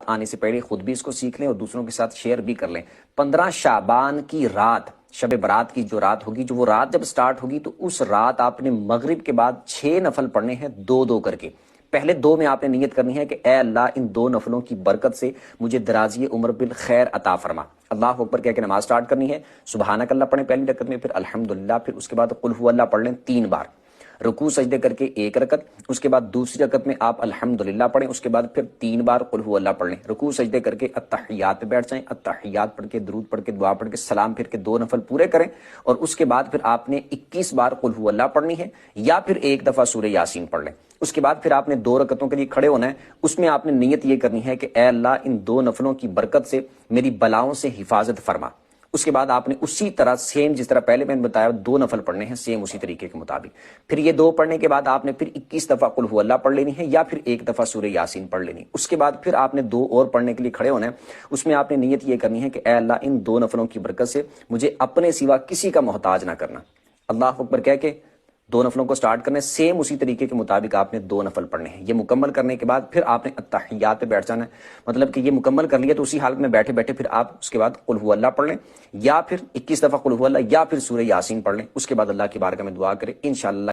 آنے سے پہلے خود بھی اس کو سیکھ لیں اور دوسروں کے ساتھ شیئر بھی کر لیں۔ 15 شعبان کی رات، شب برات کی جو رات ہوگی، جو وہ رات جب سٹارٹ ہوگی تو اس رات آپ نے مغرب کے بعد 6 نفل پڑھنے ہیں، 2 کر کے۔ پہلے 2 میں آپ نے نیت کرنی ہے کہ اے اللہ ان 2 نفلوں کی برکت سے مجھے درازی عمر بالخیر عطا فرما۔ اللہ اکبر کہہ کے نماز سٹارٹ کرنی ہے، سبحانک اللہ پڑھیں پہلی رکعت میں، پھر الحمدللہ، پھر اس کے بعد قل هو اللہ پڑھ لیں 3 بار، رکوع سجدے کر کے 1 رکعت، اس کے بعد دوسری رکعت میں آپ الحمدللہ پڑھیں، اس کے بعد پھر 3 بار قل هو اللہ پڑھ لیں، رکوع سجدے کر کے التحیات پہ بیٹھ جائیں، التحیات پڑھ کے درود پڑھ کے دعا پڑھ کے سلام پھر کے 2 نفل پورے کریں، اور اس کے بعد پھر آپ نے 21 بار قل هو اللہ پڑھنی ہے، یا پھر 1 دفعہ سورہ یاسین پڑھ لیں۔ اس کے بعد پھر آپ نے 2 رکعتوں کے لیے کھڑے ہونا ہے، اس میں آپ نے نیت یہ کرنی ہے کہ اے اللہ ان 2 نفلوں کی برکت سے میری بلاؤں سے حفاظت فرما۔ اس کے بعد آپ نے اسی طرح سیم جس طرح پہلے میں نے بتایا 2 نفل پڑھنے ہیں، سیم اسی طریقے کے مطابق۔ پھر یہ 2 پڑھنے کے بعد آپ نے پھر 21 دفعہ قل هو اللہ پڑھ لینی ہے، یا پھر 1 دفعہ سورہ یاسین پڑھ لینی ہے۔ اس کے بعد پھر آپ نے 2 اور پڑھنے کے لیے کھڑے ہونا ہے، اس میں آپ نے نیت یہ کرنی ہے کہ اے اللہ ان 2 نفلوں کی برکت سے مجھے اپنے سوا کسی کا محتاج نہ کرنا۔ اللہ اکبر کہہ کے 2 نفلوں کو سٹارٹ کرنے، سیم اسی طریقے کے مطابق آپ نے 2 نفل پڑھنے ہیں۔ یہ مکمل کرنے کے بعد پھر آپ نے التحیات پہ بیٹھ جانا ہے، مطلب کہ یہ مکمل کر لیا تو اسی حالت میں بیٹھے بیٹھے پھر آپ اس کے بعد قل هو اللہ پڑھ لیں، یا پھر 21 دفعہ قل هو اللہ، یا پھر سورہ یاسین پڑھ لیں۔ اس کے بعد اللہ کی بارگاہ میں دعا کریں، انشاءاللہ